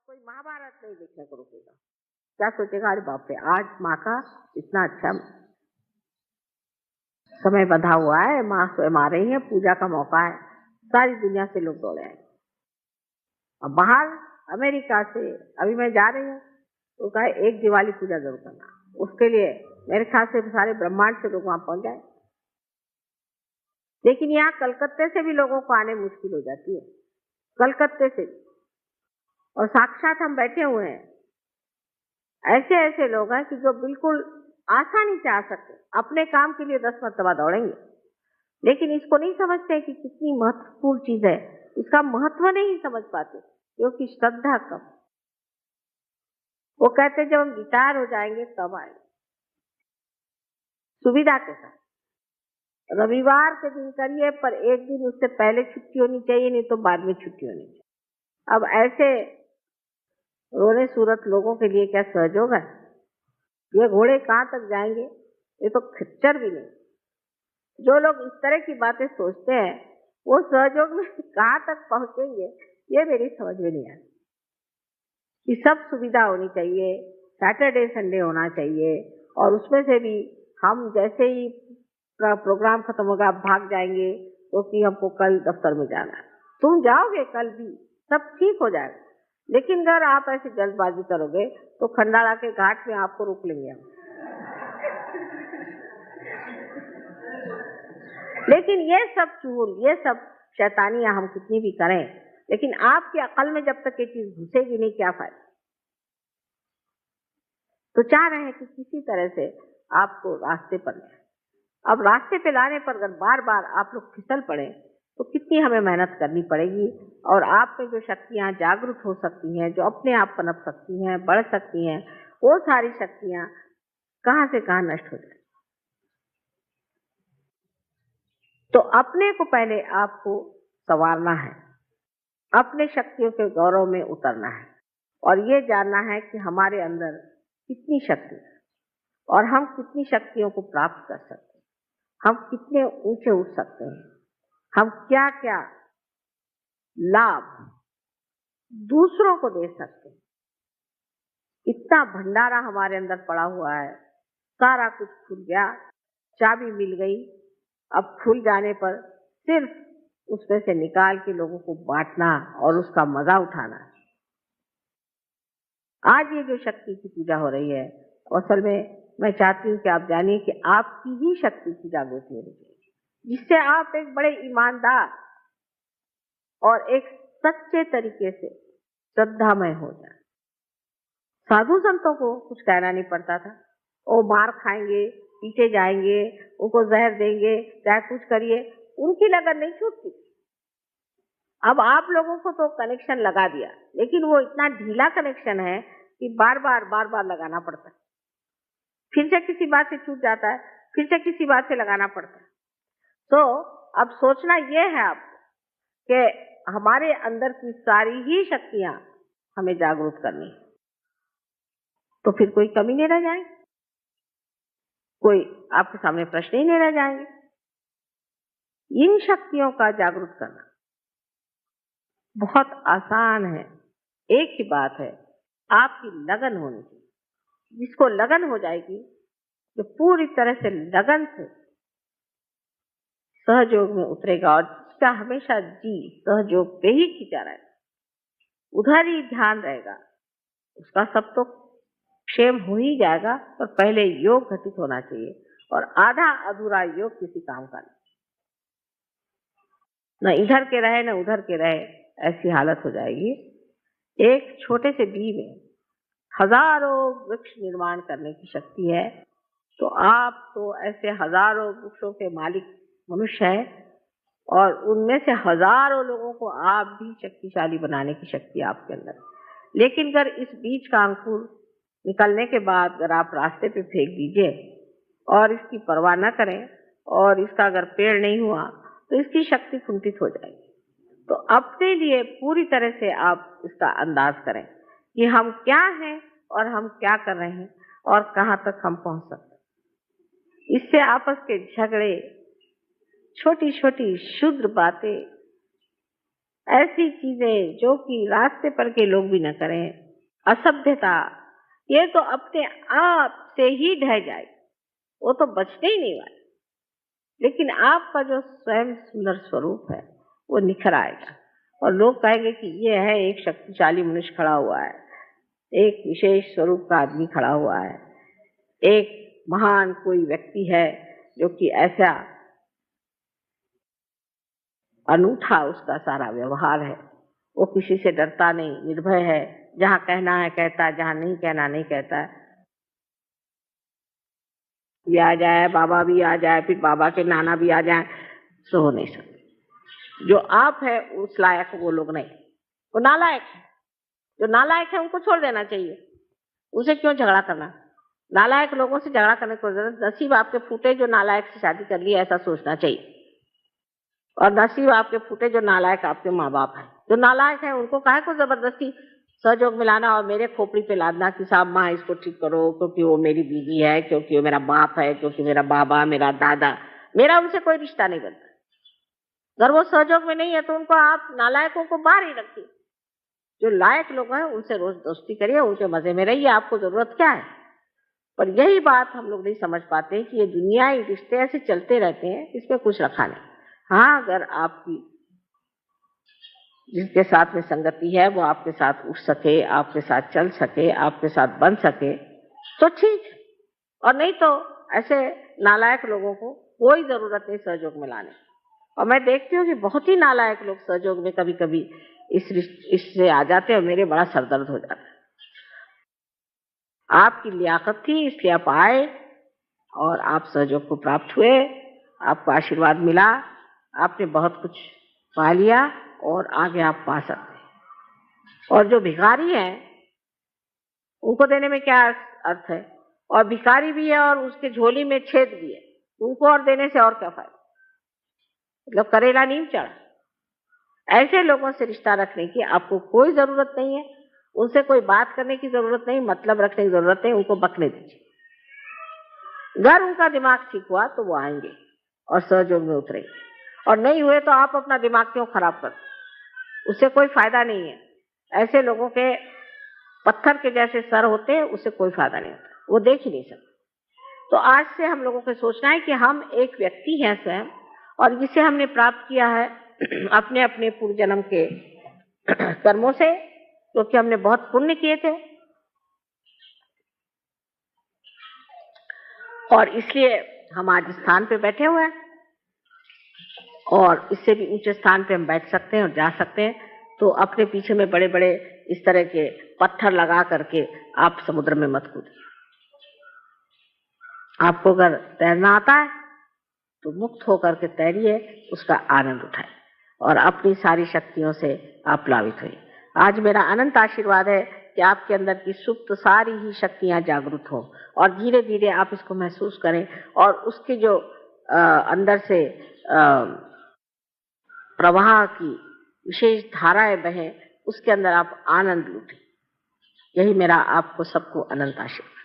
कोई महाभारत नहीं देखने को रुकेगा। क्या सोचेगा, अरे बाप रे, आज माँ का इतना अच्छा समय बंधा हुआ है, माँ स्वयं आ रही है, पूजा का मौका है, सारी दुनिया से लोग दौड़े आए। अब बाहर अमेरिका से अभी मैं जा रही हूँ, तो कहा एक दिवाली पूजा जरूर करना। उसके लिए मेरे ख्याल से सारे ब्रह्मांड से लोग वहां पहुंच जाए। लेकिन यहाँ कलकत्ते से भी लोगों को आने मुश्किल हो जाती है, कलकत्ते से भी। और साक्षात हम बैठे हुए हैं, ऐसे ऐसे लोग हैं कि जो बिल्कुल आसानी से आ सकते, अपने काम के लिए 10 मरतबा दौड़ेंगे, लेकिन इसको नहीं समझते कि कितनी महत्वपूर्ण चीज है, इसका महत्व नहीं समझ पाते, क्योंकि श्रद्धा कम। वो कहते जब हम रिटायर हो जाएंगे तब आएंगे, सुविधा के साथ। रविवार के दिन करिए, पर एक दिन उससे पहले छुट्टी होनी चाहिए, नहीं तो बाद में छुट्टी होनी चाहिए। अब ऐसे रोने सूरत लोगों के लिए क्या सहयोग है? ये घोड़े कहाँ तक जाएंगे, ये तो खच्चर भी नहीं। जो लोग इस तरह की बातें सोचते हैं, वो सहयोग में कहाँ तक पहुंचेंगे, ये मेरी समझ में नहीं आती। कि सब सुविधा होनी चाहिए, सैटरडे संडे होना चाहिए, और उसमें से भी हम जैसे ही प्रोग्राम खत्म होगा भाग जाएंगे, क्योंकि हमको कल दफ्तर में जाना है। तुम जाओगे कल भी, सब ठीक हो जाएगा। लेकिन अगर आप ऐसी जल्दबाजी करोगे तो खंडाला के घाट में आपको रोक लेंगे हम। लेकिन ये सब चूल, ये सब शैतानियां हम कितनी भी करें, लेकिन आपकी अकल में जब तक ये चीज घुसेगी नहीं, क्या फायदा। तो चाह रहे हैं कि किसी तरह से आपको रास्ते पर लाए। अब रास्ते पे लाने पर अगर बार बार आप लोग फिसल पड़े तो कितनी हमें मेहनत करनी पड़ेगी, और आप में जो शक्तियां जागरूक हो सकती हैं, जो अपने आप पनप सकती हैं, बढ़ सकती हैं, वो सारी शक्तियां कहां से कहां नष्ट हो जाए। तो अपने को पहले आपको संवारना है, अपने शक्तियों के गौरव में उतरना है, और ये जानना है कि हमारे अंदर कितनी शक्ति है और हम कितनी शक्तियों को प्राप्त कर सकते हैं, हम कितने ऊंचे उठ सकते हैं, हम क्या क्या लाभ दूसरों को दे सकते हैं। इतना भंडारा हमारे अंदर पड़ा हुआ है, सारा कुछ खुल गया, चाबी मिल गई। अब खुल जाने पर सिर्फ उसमें से निकाल के लोगों को बांटना और उसका मजा उठाना। आज ये जो शक्ति की पूजा हो रही है, असल में मैं चाहती हूँ कि आप जानिए कि आपकी ही शक्ति की जागृति होनी चाहिए, जिससे आप एक बड़े ईमानदार और एक सच्चे तरीके से श्रद्धामय हो जाए। साधु संतों को कुछ कहना नहीं पड़ता था, वो मार खाएंगे, पीटे जाएंगे, उनको जहर देंगे, चाहे कुछ करिए, उनकी लगन नहीं छूटती। अब आप लोगों को तो कनेक्शन लगा दिया, लेकिन वो इतना ढीला कनेक्शन है कि बार बार लगाना पड़ता है। फिर से किसी बात से छूट जाता है, फिर से किसी बात से लगाना पड़ता है। तो अब सोचना यह है आपको कि हमारे अंदर की सारी ही शक्तियां हमें जागरूक करनी है, तो फिर कोई कमी नहीं रह जाएगी, कोई आपके सामने प्रश्न ही नहीं रह जाएंगे। इन शक्तियों का जागरूक करना बहुत आसान है। एक ही बात है, आपकी लगन होनी चाहिए। जिसको लगन हो जाएगी, जो पूरी तरह से लगन से सहयोग में उतरेगा, और जिसका हमेशा जी सहयोग पे ही खींचा रहेगा, उधर ही ध्यान रहेगा, उसका सब तो क्षेम हो ही जाएगा। पर पहले योग घटित होना चाहिए, और आधा अधूरा योग किसी काम का नहीं। न इधर के रहे न उधर के रहे, ऐसी हालत हो जाएगी। एक छोटे से बी में हजारों वृक्ष निर्माण करने की शक्ति है। तो आप तो ऐसे हजारों वृक्षों के मालिक मनुष्य हैं, और उनमें से हजारों लोगों को आप भी शक्तिशाली बनाने की शक्ति आपके अंदर है। लेकिन अगर इस बीज का अंकुर निकलने के बाद अगर आप रास्ते पे फेंक दीजिए और इसकी परवाह न करें, और इसका अगर पेड़ नहीं हुआ, तो इसकी शक्ति कुंठित हो जाएगी। तो अपने लिए पूरी तरह से आप इसका अंदाज करें कि हम क्या हैं और हम क्या कर रहे हैं और कहाँ तक हम पहुंच सकते हैं। इससे आपस के झगड़े, छोटी छोटी क्षुद्र बातें ऐसी चीजें जो कि रास्ते पर के लोग भी न करें, असभ्यता, ये तो अपने आप से ही ढह जाए, वो तो बचने ही नहीं वाले। लेकिन आपका जो स्वयं सुंदर स्वरूप है वो निखर आएगा और लोग कहेंगे कि ये है एक शक्तिशाली मनुष्य खड़ा हुआ है, एक विशेष स्वरूप का आदमी खड़ा हुआ है, एक महान कोई व्यक्ति है जो कि ऐसा अनूठा उसका सारा व्यवहार है, वो किसी से डरता नहीं, निर्भय है, जहाँ कहना है कहता है, जहाँ नहीं कहना नहीं कहता है। भी आ जाए, बाबा भी आ जाए, फिर बाबा के नाना भी आ जाए, सो हो नहीं सकते। जो आप है उस लायक वो लोग नहीं, वो नालायक है। जो नालायक है उनको छोड़ देना चाहिए, उसे क्यों झगड़ा करना। नालायक लोगों से झगड़ा करने को जरूरत, नसीब आपके फूटे जो नालायक से शादी कर ली, ऐसा सोचना चाहिए। और नसीब आपके फूटे जो नालायक आपके माँ बाप है। जो नालायक है उनको काहे को जबरदस्ती सहयोग मिलाना और मेरे खोपड़ी पे लादना कि साहब माँ इसको ठीक करो, क्योंकि वो मेरी बीवी है, क्योंकि वो मेरा बाप है, क्योंकि मेरा बाबा, मेरा दादा, मेरा उनसे कोई रिश्ता नहीं बनता। अगर वो सहयोग में नहीं है तो उनको आप नालायकों को बाहर ही रखिए। जो लायक लोग हैं उनसे रोज दोस्ती करिए, उनके मजे में रहिए, आपको जरूरत क्या है। पर यही बात हम लोग नहीं समझ पाते कि ये दुनिया, ये रिश्ते ऐसे चलते रहते हैं, इसमें कुछ रखा नहीं। हाँ, अगर आपकी जिसके साथ में संगति है वो आपके साथ उठ सके, आपके साथ चल सके, आपके साथ बन सके तो ठीक है, और नहीं तो ऐसे नालायक लोगों को कोई जरूरत नहीं सहयोग में लाने। और मैं देखती हूँ कि बहुत ही नालायक लोग सहयोग में कभी कभी इससे आ जाते हैं और मेरे बड़ा सरदर्द हो जाता है। आपकी लियाकत थी इसलिए आप आए और आप सहयोग को प्राप्त हुए, आपको आशीर्वाद मिला, आपने बहुत कुछ पा लिया और आगे आप पा सकते हैं। और जो भिखारी हैं उनको देने में क्या अर्थ है, और भिखारी भी है और उसके झोली में छेद भी है, उनको और देने से और क्या फायदा। मतलब करेला नीम चढ़। ऐसे लोगों से रिश्ता रखने की आपको कोई जरूरत नहीं है, उनसे कोई बात करने की जरूरत नहीं, मतलब रखने की जरूरत नहीं, उनको बकने दीजिए। अगर उनका दिमाग ठीक हुआ तो वो आएंगे और सहयोग में उतरेंगे, और नहीं हुए तो आप अपना दिमाग क्यों खराब कर, उससे कोई फायदा नहीं है। ऐसे लोगों के पत्थर के जैसे सर होते हैं, उससे कोई फायदा नहीं होता, वो देख ही नहीं सकते। तो आज से हम लोगों को सोचना है कि हम एक व्यक्ति हैं स्वयं, और जिसे हमने प्राप्त किया है अपने अपने पूर्व जन्म के कर्मों से, क्योंकि हमने बहुत पुण्य किए थे, और इसलिए हम आज स्थान पे बैठे हुए हैं, और इससे भी ऊंचे स्थान पे हम बैठ सकते हैं और जा सकते हैं। तो अपने पीछे में बड़े बड़े इस तरह के पत्थर लगा करके आप समुद्र में मत कूदिए। आपको अगर तैरना आता है तो मुक्त होकर के तैरिए, उसका आनंद उठाइए और अपनी सारी शक्तियों से आप प्लावित होइए। आज मेरा अनंत आशीर्वाद है कि आपके अंदर की सुप्त सारी ही शक्तियां जागृत हो, और धीरे धीरे आप इसको महसूस करें, और उसके जो अंदर से प्रवाह की विशेष धाराएं बहें, उसके अंदर आप आनंद लूटें। यही मेरा आपको सबको अनंत आशीर्वाद।